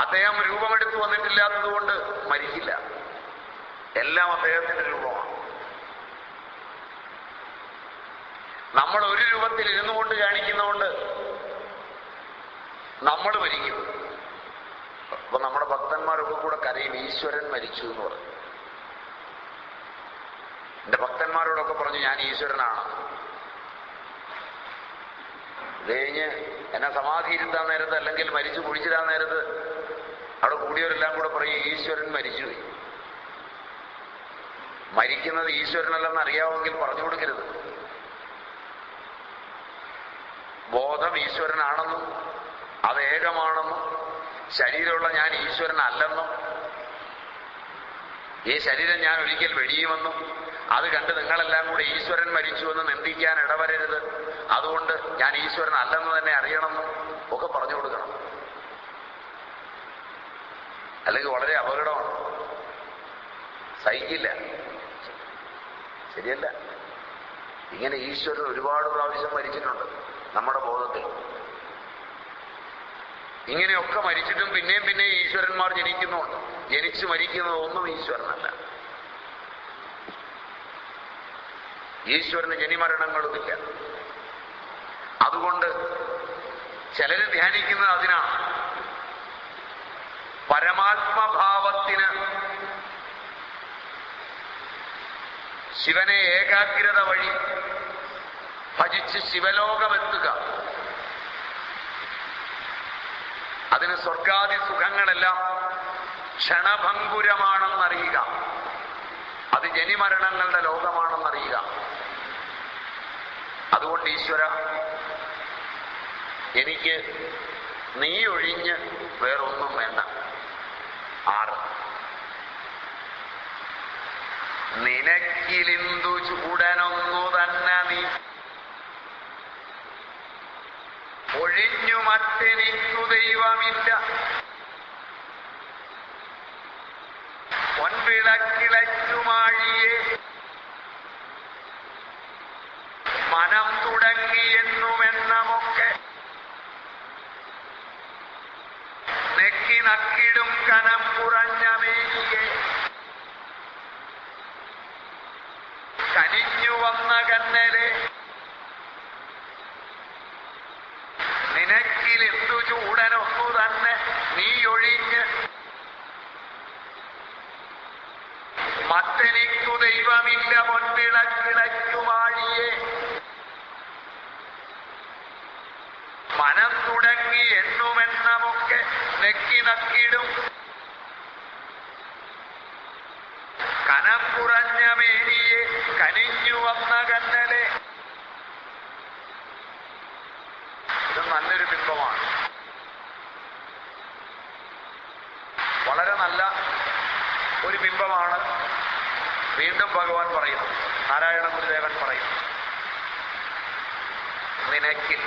അദ്ദേഹം രൂപമെടുത്ത് വന്നിട്ടില്ലാത്തത് കൊണ്ട് മരിക്കില്ല. എല്ലാം അദ്ദേഹത്തിന്റെ രൂപമാണ്. നമ്മൾ ഒരു രൂപത്തിൽ ഇരുന്നു കൊണ്ട് കാണിക്കുന്നതുകൊണ്ട് നമ്മൾ മരിക്കും. അപ്പൊ നമ്മുടെ ഭക്തന്മാരൊക്കെ കൂടെ കരയും, ഈശ്വരൻ മരിച്ചു എന്ന് പറഞ്ഞു. എന്റെ ഭക്തന്മാരോടൊക്കെ പറഞ്ഞു, ഞാൻ ഈശ്വരനാണ്. ഇത് കഴിഞ്ഞ് എന്നെ സമാധി ഇരുത്താൻ നേരത്ത്, അല്ലെങ്കിൽ മരിച്ചു കുഴിച്ചിടാൻ നേരത്ത് അവിടെ കൂടിയവരെല്ലാം കൂടെ പറയും, ഈശ്വരൻ മരിച്ചുപോയി. മരിക്കുന്നത് ഈശ്വരനല്ലെന്ന് അറിയാമെങ്കിൽ പറഞ്ഞു കൊടുക്കരുത്. ബോധം ഈശ്വരനാണെന്നും അത് ഏകമാണെന്നും ശരീരമുള്ള ഞാൻ ഈശ്വരനല്ലെന്നും ഈ ശരീരം ഞാൻ ഒരിക്കൽ വെടിയുമെന്നും അത് കണ്ട് നിങ്ങളെല്ലാം കൂടെ ഈശ്വരൻ മരിച്ചുവെന്ന് നിന്ദിക്കാൻ ഇടവരരുത്. അതുകൊണ്ട് ഞാൻ ഈശ്വരൻ അല്ലെന്ന് തന്നെ അറിയണമെന്നും ഒക്കെ പറഞ്ഞു കൊടുക്കണം. അല്ലെങ്കിൽ വളരെ അപകടമാണ്. സഹിക്കില്ല. ശരിയല്ല. ഇങ്ങനെ ഈശ്വരൻ ഒരുപാട് പ്രാവശ്യം മരിച്ചിട്ടുണ്ട് നമ്മുടെ ബോധത്തിൽ. ഇങ്ങനെയൊക്കെ മരിച്ചിട്ടും പിന്നെയും പിന്നെയും ഈശ്വരന്മാർ ജനിക്കുന്നുണ്ട്. ജനിച്ചു മരിക്കുന്നത് ഒന്നും ഈശ്വരനല്ല. ഈശ്വരന് ജനിമരണങ്ങളുമില്ല. അതുകൊണ്ട് ചിലര് ധ്യാനിക്കുന്നത് അതിനാണ്. പരമാത്മഭാവത്തിന് ശിവനെ ഏകാഗ്രത വഴി ഭജിച്ച് ശിവലോകമെത്തുക. അതിന് സ്വർഗാദി സുഖങ്ങളെല്ലാം ക്ഷണഭംഗുരമാണെന്നറിയുക. അത് ജനിമരണങ്ങളുടെ ലോകമാണെന്നറിയുക. അതുകൊണ്ട് ഈശ്വര, എനിക്ക് നീ ഒഴിഞ്ഞ് വേറൊന്നും വേണ്ട. 6 നിനക്കിലിന്തു ചൂടനൊന്നു തന്നെ നീ ഒഴിഞ്ഞു മറ്റെനിക്കു ദൈവമില്ല. പൊൻവിളക്കിളച്ചുമാഴിയെ മനം തുടങ്ങിയെന്നുമെന്നമൊക്കെ നെക്കി നക്കിടും കനം കുറഞ്ഞ മേനിയെ കനിഞ്ഞു വന്ന കന്നലെ നിനക്കിലെന്തു ചൂടനൊന്നു തന്നെ നീ ഒഴിഞ്ഞ് മറ്റെനിക്കു ദൈവമില്ല. പൊൻവിളക്കിളച്ചുമാഴിയെ മനം തുടങ്ങി എന്നുമെന്നമൊക്കെ നെക്കി നക്കിടും കനം കുറഞ്ഞ മേനിയെ കനിഞ്ഞു വന്ന കന്നലെ. ഇത് നല്ലൊരു ബിംബമാണ്, വളരെ നല്ല ഒരു ബിംബമാണ്. വീണ്ടും ഭഗവാൻ പറയുന്നു, നാരായണ ഗുരുദേവൻ പറയുന്നു, നിനക്കിൽ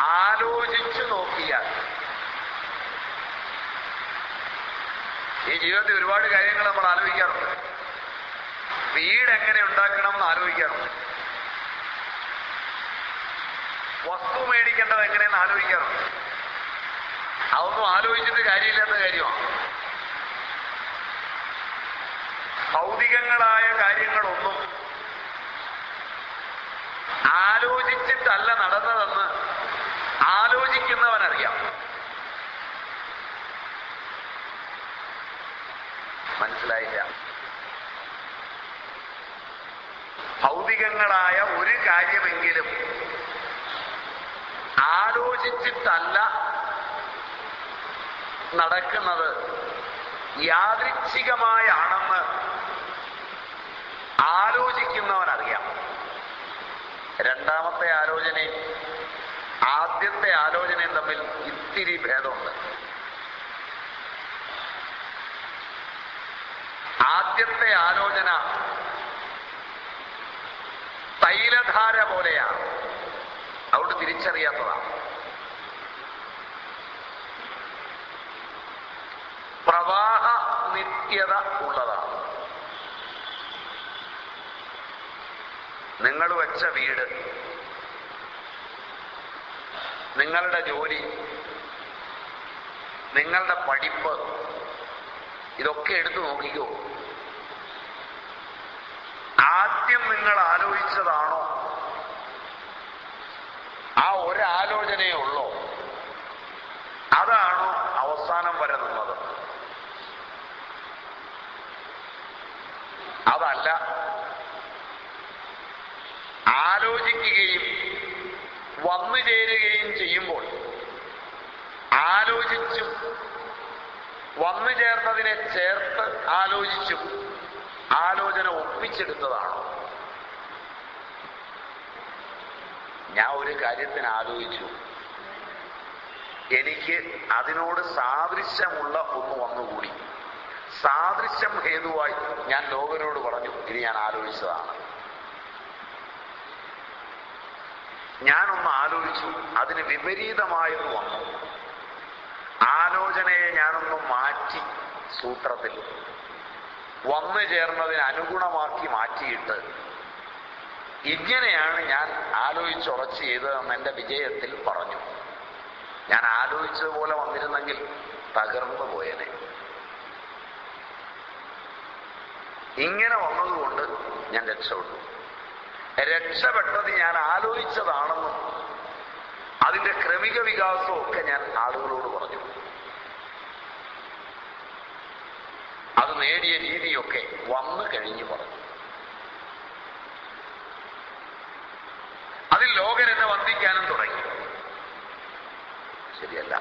ആലോചിച്ചു നോക്കിയാൽ, ഈ ജീവിതത്തിൽ ഒരുപാട് കാര്യങ്ങൾ നമ്മൾ ആലോചിക്കാറുണ്ട്. വീട് എങ്ങനെ ഉണ്ടാക്കണം എന്ന് ആലോചിക്കാറുണ്ട്, വസ്തു മേടിക്കേണ്ടത് എങ്ങനെയെന്ന് ആലോചിക്കാറുണ്ട്. അതൊന്നും ആലോചിച്ചിട്ട് കാര്യമില്ലാത്ത കാര്യമാണ്. ഭൗതികങ്ങളായ കാര്യങ്ങളൊന്നും ആലോചിച്ചിട്ടല്ല നടന്നതെന്ന് ആലോചിക്കുന്നവനറിയാം. മനസ്സിലായില്ല? ഭൗതികങ്ങളായ ഒരു കാര്യമെങ്കിലും ആലോചിച്ചിട്ടല്ല നടക്കുന്നത്, യാദൃച്ഛികമായാണെന്ന് ആലോചിക്കുന്നവനറിയാം. രണ്ടാമത്തെ ആലോചനയും ആദ്യത്തെ ആലോചനയും തമ്മിൽ ഇത്തിരി ഭേദമുണ്ട്. ആദ്യത്തെ ആലോചന തൈലധാര പോലെയാണ്, അതുകൊണ്ട് തിരിച്ചറിയാത്തതാണ്. പ്രവാഹ നിത്യത ഉള്ളതാണ്. നിങ്ങൾ വെച്ച വീട്, നിങ്ങളുടെ ജോലി, നിങ്ങളുടെ പഠിപ്പ്, ഇതൊക്കെ എടുത്തു നോക്കിക്കോ. ആദ്യം നിങ്ങൾ ആലോചിച്ചതാണോ, ആ ഒരാലോചനയേ ഉള്ളോ, അതാണോ അവസാനം വരെ നിന്നത്? അതല്ല, ആലോചിക്കുകയും വന്നു ചേരുകയും ചെയ്യുമ്പോൾ ആലോചിച്ചും വന്നു ചേർന്നതിനെ ചേർത്ത് ആലോചിച്ചും ആലോചന ഒപ്പിച്ചെടുത്തതാണോ? ഞാൻ ഒരു കാര്യത്തിന് ആലോചിച്ചു, എനിക്ക് അതിനോട് സാദൃശ്യമുള്ള ഒന്ന് വന്നുകൂടി. സാദൃശ്യം ഹേതുവായി ഞാൻ ലോകരോട് പറഞ്ഞു, ഇത് ഞാൻ ആലോചിച്ചതാണ്. ഞാനൊന്ന് ആലോചിച്ചു, അതിന് വിപരീതമായത് വന്നു. ആലോചനയെ ഞാനൊന്ന് മാറ്റി, സൂത്രത്തിൽ വന്നു ചേർന്നതിന് അനുഗുണമാക്കി മാറ്റിയിട്ട്, ഇങ്ങനെയാണ് ഞാൻ ആലോചിച്ചുറച്ച് ചെയ്തതെന്ന് എൻ്റെ വിജയത്തിൽ പറഞ്ഞു. ഞാൻ ആലോചിച്ചതുപോലെ വന്നിരുന്നെങ്കിൽ തകർന്നു പോയനെ. ഇങ്ങനെ വന്നതുകൊണ്ട് ഞാൻ രക്ഷപ്പെട്ടു. രക്ഷപ്പെട്ടത് ഞാൻ ആലോചിച്ചതാണെന്നും അതിന്റെ ക്രമിക വികാസവും ഒക്കെ ഞാൻ ആളുകളോട് പറഞ്ഞു. അത് നേടിയ രീതിയൊക്കെ വന്നു കഴിഞ്ഞു പറഞ്ഞു. അതിൽ ലോകൻ എന്നെ വന്ദിക്കാനും തുടങ്ങി. ശരിയല്ല.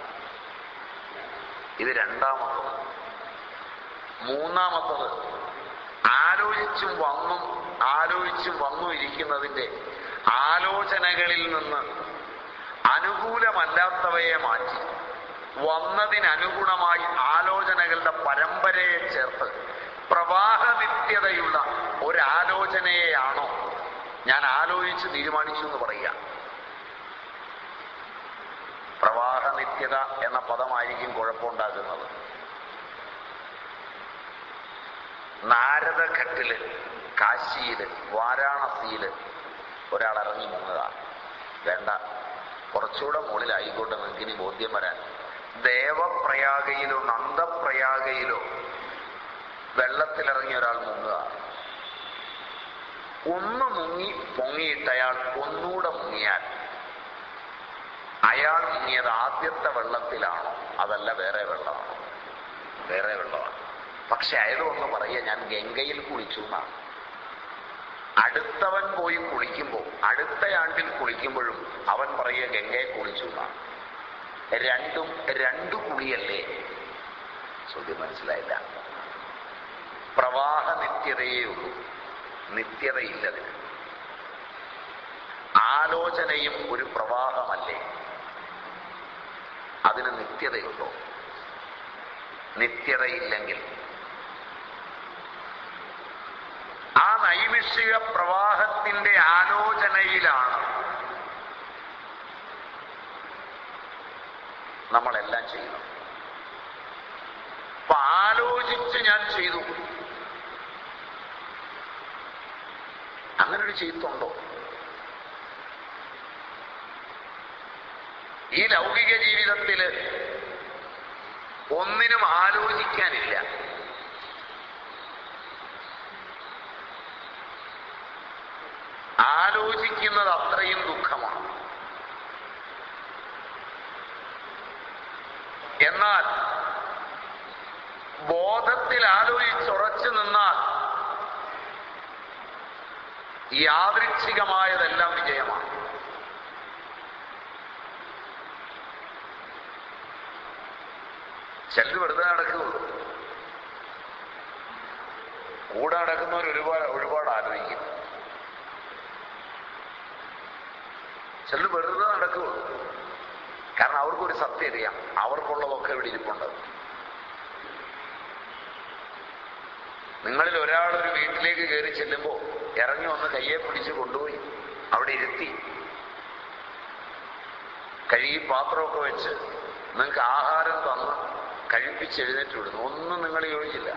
ഇത് രണ്ടാമത്തത്. മൂന്നാമത്തത്, ആലോചിച്ചും വന്നു ഇരിക്കുന്നതിന്റെ ആലോചനകളിൽ നിന്ന് അനുകൂലമല്ലാത്തവയെ മാറ്റി വന്നതിനനുഗുണമായി ആലോചനകളുടെ പരമ്പരയെ ചേർത്ത് പ്രവാഹനിത്യതയുള്ള ഒരാലോചനയെയാണോ ഞാൻ ആലോചിച്ച് തീരുമാനിച്ചു എന്ന് പറയുക. പ്രവാഹനിത്യത എന്ന പദമായിരിക്കും കുഴപ്പമുണ്ടാകുന്നത്. നാരദഘട്ടില്, കാശിയില്, വാരാണസിയില് ഒരാൾ ഇറങ്ങി മുങ്ങുക വേണ്ട, കുറച്ചുകൂടെ മുകളിലായിക്കോട്ടെ, നിങ്ങൾക്ക് ഇനി ബോധ്യം വരാൻ. ദേവപ്രയാഗയിലോ നന്ദപ്രയാഗയിലോ വെള്ളത്തിലിറങ്ങി ഒരാൾ മുങ്ങുക. ഒന്ന് പൊങ്ങിയിട്ട് അയാൾ ഒന്നുകൂടെ മുങ്ങിയാൽ അയാൾ മുങ്ങിയത് ആദ്യത്തെ വെള്ളത്തിലാണോ അതല്ല വേറെ വെള്ളമാണോ? വേറെ വെള്ളമാണ്. പക്ഷെ അയാളൊന്ന് പറയുക, ഞാൻ ഗംഗയിൽ കുളിച്ചു എന്നാണ്. അടുത്തവൻ പോയി കുളിക്കുമ്പോൾ, അടുത്തയാണ്ടിൽ കുളിക്കുമ്പോഴും അവൻ പറയുക ഗംഗയെ കുളിച്ചു എന്നാണ്. രണ്ടു കുളിയല്ലേ? ചോദ്യം മനസ്സിലായില്ല. പ്രവാഹ നിത്യതയേ ഉള്ളൂ, നിത്യതയില്ലതിന്. ആലോചനയും ഒരു പ്രവാഹമല്ലേ, അതിന് നിത്യതയുണ്ടോ? നിത്യതയില്ലെങ്കിൽ ആ നൈമിഷിക പ്രവാഹത്തിന്റെ ആലോചനയിലാണ് നമ്മളെല്ലാം ചെയ്യുന്നത്. അപ്പൊ ആലോചിച്ച് ഞാൻ ചെയ്തു, അങ്ങനൊരു ചെയ്തുണ്ടോ? ഈ ലൗകിക ജീവിതത്തില് ഒന്നിനും ആലോചിക്കാനില്ല. ആലോചിക്കുന്നത് അത്രയും ദുഃഖമാണ്. എന്നാൽ ബോധത്തിൽ ആലോചിച്ചുറച്ചു നിന്നാൽ യാദൃച്ഛികമായതെല്ലാം വിജയമാണ്. ചിലർ വെറുതെ നടക്കുകയുള്ളൂ. കൂടെ നടക്കുന്നവർ ഒരുപാട് ആലോചിക്കും. ചിലർ വെറുതെ നടക്കുകയുള്ളൂ. കാരണം അവർക്കൊരു സത്യം അറിയാം, അവർക്കുള്ളതൊക്കെ ഇവിടെ ഇരിപ്പുണ്ട്. നിങ്ങളിൽ ഒരാളൊരു വീട്ടിലേക്ക് കയറി ചെല്ലുമ്പോൾ ഇറങ്ങി വന്ന് കയ്യെ പിടിച്ച് കൊണ്ടുപോയി അവിടെ ഇരുത്തി കഴുകി പാത്രമൊക്കെ വെച്ച് നിങ്ങൾക്ക് ആഹാരം തന്ന് കഴിപ്പിച്ചെഴുന്നേറ്റ് വിടുന്നു. ഒന്നും നിങ്ങൾ യോജിച്ചില്ല.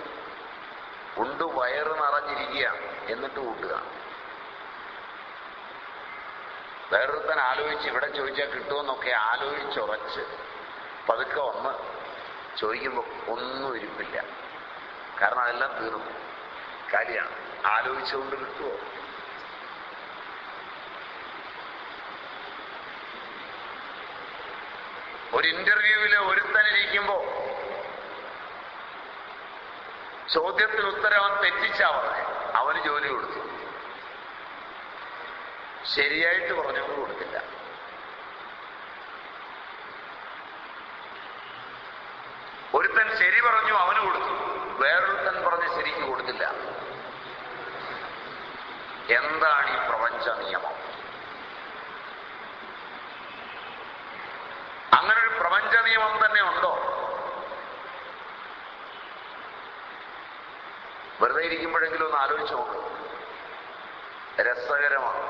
ഉണ്ട് വയറ് നിറഞ്ഞിരിക്കുക, എന്നിട്ട് കൂട്ടുക. വേറൊരുത്തൻ ആലോചിച്ച് ഇവിടെ ചോദിച്ചാൽ കിട്ടുമെന്നൊക്കെ ആലോചിച്ചുറച്ച് പതുക്കെ വന്ന് ചോദിക്കുമ്പോൾ ഒന്നും ഇരിപ്പില്ല. കാരണം അതെല്ലാം തീർന്നു. കാര്യമാണ്, ആലോചിച്ചുകൊണ്ട് കിട്ടുമോ? ഒരു ഇന്റർവ്യൂവില് ഒരുത്തനിരിക്കുമ്പോ ചോദ്യത്തിന് ഉത്തരം അവൻ തെറ്റിച്ചാ പറഞ്ഞേ, അവന് ജോലി കൊടുത്തു. ശരിയായിട്ട് പറഞ്ഞവന് കൊടുത്തില്ല. ഒരുത്തൻ ശരി പറഞ്ഞു, അവന് കൊടുത്തു. വേറൊരുത്തൻ പറഞ്ഞ് ശരിക്ക് കൊടുത്തില്ല. എന്താണ് ഈ പ്രപഞ്ച നിയമം? അങ്ങനൊരു പ്രപഞ്ച നിയമം തന്നെ ഉണ്ടോ? വെറുതെ ഇരിക്കുമ്പോഴെങ്കിലും ഒന്ന് ആലോചിച്ച് നോക്ക്. രസകരമാണ്.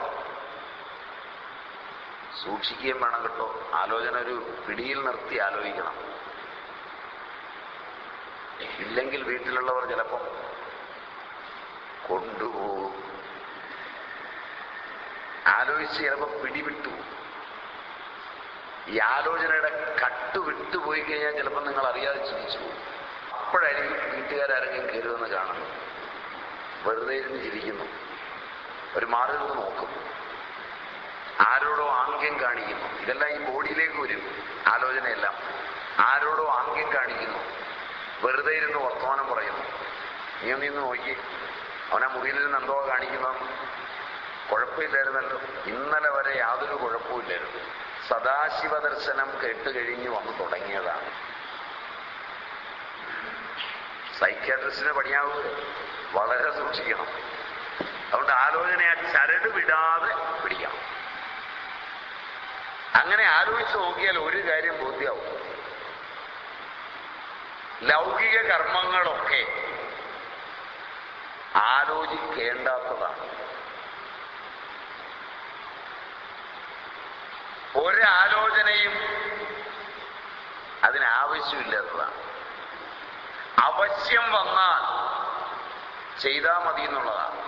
സൂക്ഷിക്കുകയും വേണം കേട്ടോ. ആലോചന ഒരു പിടിയിൽ നിർത്തി ആലോചിക്കണം. ഇല്ലെങ്കിൽ വീട്ടിലുള്ളവർ ചിലപ്പം കൊണ്ടുപോകും. ആലോചിച്ച് ചിലപ്പോൾ പിടിവിട്ടു. ഈ ആലോചനയുടെ കട്ട് വിട്ടുപോയി കഴിഞ്ഞാൽ ചിലപ്പോൾ നിങ്ങൾ അറിയാതെ ചിരിച്ചു പോകും. അപ്പോഴായിരിക്കും വീട്ടുകാരെങ്കിലും കയറുമെന്ന് കാണുന്നു. വെറുതെ ഇരുന്ന് ചിരിക്കുന്നു, ഒരു മാറി നിന്ന് നോക്കും, ആരോടോ ആംഗ്യം കാണിക്കുന്നു. ഇതെല്ലാം ഈ ബോഡിയിലേക്ക് വരും. ആലോചനയെല്ലാം ആരോടോ ആംഗ്യം കാണിക്കുന്നു, വെറുതെ ഇരുന്ന് വർത്തമാനം പറയുന്നു. നീ ഒന്നിന്ന് നോക്കി, അവനാ മുറിയിൽ നിന്ന് എന്തോ കാണിക്കുന്നതെന്ന്. കുഴപ്പമില്ലായിരുന്നല്ലോ, ഇന്നലെ വരെ യാതൊരു കുഴപ്പമില്ലായിരുന്നു. സദാശിവ ദർശനം കേട്ട് കഴിഞ്ഞ് വന്ന് തുടങ്ങിയതാണ്. സൈക്യാട്രിസ്റ്റിനെ പണിയാവുക, വളരെ സൂക്ഷിക്കണം. അതുകൊണ്ട് ആലോചനയെ ചരട് വിടാതെ പിടിക്കണം. അങ്ങനെ ആലോചിച്ച് നോക്കിയാൽ ഒരു കാര്യം ബോധ്യമാവും. ലൗകിക കർമ്മങ്ങളൊക്കെ ആലോചിക്കേണ്ടാത്തതാണ്. ഒരാലോചനയും അതിനാവശ്യമില്ലാത്തതാണ്. അവശ്യം വന്നാൽ ചെയ്താൽ മതി എന്നുള്ളതാണ്.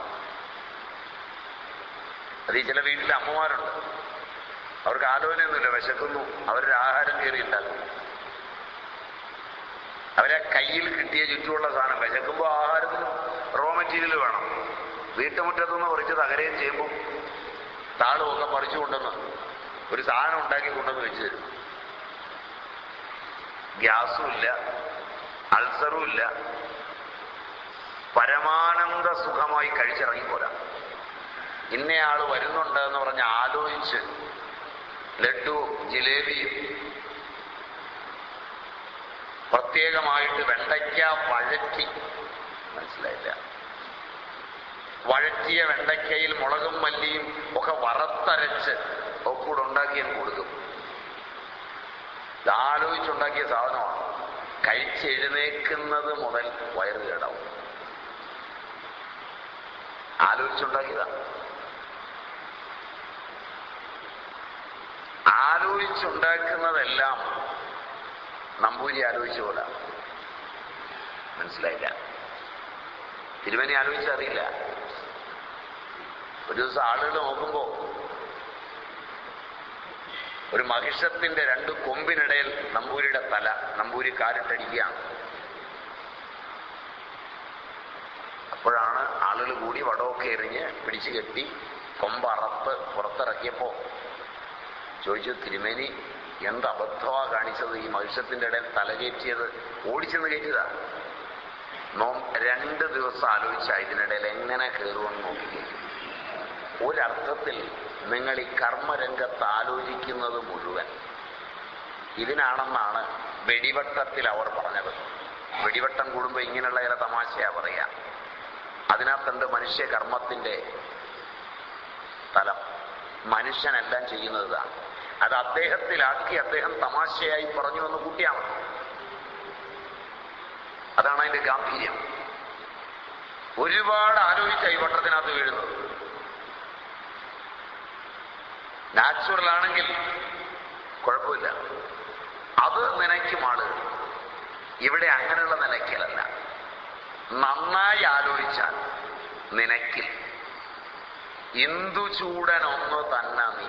അത് ഈ ചില വീട്ടിലെ അമ്മമാരുണ്ട്, അവർക്ക് ആലോചനയൊന്നുമില്ല. വിശക്കുന്നു, അവരുടെ ആഹാരം കയറി ഉണ്ടാക്കും. അവരെ കയ്യിൽ കിട്ടിയ ചുറ്റുമുള്ള സാധനം, വിശക്കുമ്പോൾ ആഹാരത്തിന് റോ മെറ്റീരിയൽ വേണം. വീട്ടുമുറ്റത്തുനിന്ന് പറിച്ച് തകരയും ചെയ്യുമ്പോൾ താളുമൊക്കെ പറിച്ചു കൊണ്ടുവന്ന് ഒരു സാധനം ഉണ്ടാക്കി കൊണ്ടുവന്ന് വെച്ച് തരും. ഗ്യാസും ഇല്ല, അൾസറും ഇല്ല, പരമാനന്ദ സുഖമായി കഴിച്ചിറങ്ങിപ്പോരാ. ഇന്നയാള് വരുന്നുണ്ട് എന്ന് പറഞ്ഞ് ആലോചിച്ച് ലഡുവും ജിലേബിയും പ്രത്യേകമായിട്ട് വെണ്ടയ്ക്ക വഴറ്റി മനസ്സിലായില്ല. വഴറ്റിയ വെണ്ടയ്ക്കയിൽ മുളകും മല്ലിയും ഒക്കെ വറുത്തരച്ച് കൂടെ ഉണ്ടാക്കി കൊടുക്കും. ഇതാലോചിച്ചുണ്ടാക്കിയ സാധനമാണ്. കഴിച്ചെഴുന്നേക്കുന്നത് മുതൽ വയറ് കേടാവും. ആലോചിച്ചുണ്ടാക്കിയതാണ്. ആലോചിച്ചുണ്ടാക്കുന്നതെല്ലാം നമ്പൂരി ആലോചിച്ച പോലെ. മനസ്സിലായില്ല. തിരുമേനി ആലോചിച്ചറിയില്ല. ഒരു ദിവസം ആളുകൾ നോക്കുമ്പോ ഒരു മഹിഷത്തിന്റെ 2 കൊമ്പിനിടയിൽ നമ്പൂരിയുടെ തല, നമ്പൂരി കാലിട്ടടിക്കുകയാണ്. അപ്പോഴാണ് ആളുകൾ കൂടി വടമൊക്കെ എറിഞ്ഞ് പിടിച്ചു കെട്ടി കൊമ്പറത്ത് പുറത്തിറക്കിയപ്പോ ചോദിച്ചു, തിരുമേനി എന്ത് അബദ്ധമാ കാണിച്ചത്? ഈ മഹിഷത്തിന്റെ ഇടയിൽ തല കയറ്റിയത് ഓടിച്ചെന്ന് കയറ്റിയതാ. 2 ദിവസം ആലോചിച്ച ഇതിനിടയിൽ എങ്ങനെ കയറുമെന്ന് നോക്കി. ഒരർത്ഥത്തിൽ നിങ്ങൾ ഈ കർമ്മരംഗത്ത് ആലോചിക്കുന്നത് മുഴുവൻ ഇതിനാണെന്നാണ് വെടിവട്ടത്തിൽ അവർ പറഞ്ഞത്. വെടിവട്ടം കൂടുമ്പോൾ ഇങ്ങനെയുള്ള ചില തമാശയാ പറയാ. അതിനകത്തുണ്ട് മനുഷ്യ കർമ്മത്തിന്റെ തലം. മനുഷ്യനെല്ലാം ചെയ്യുന്നത് ഇതാണ്. അത് അദ്ദേഹത്തിലാക്കി അദ്ദേഹം തമാശയായി പറഞ്ഞു എന്ന് കൂട്ടിയാൽ മതി. അതാണ് അതിന്റെ ഗാംഭീര്യം. ഒരുപാട് ആലോചിച്ച ഈ വട്ടത്തിനകത്ത് വീഴുന്നത്. നാച്ചുറൽ ആണെങ്കിൽ കുഴപ്പമില്ല, അത് നനയ്ക്കും ആളുകൾ. ഇവിടെ അങ്ങനെയുള്ള നനയ്ക്കലല്ല. നന്നായി ആലോചിച്ചാൽ നിനക്കിൽ ഇന്ദു ചൂടനൊന്നു തന്നെ നീ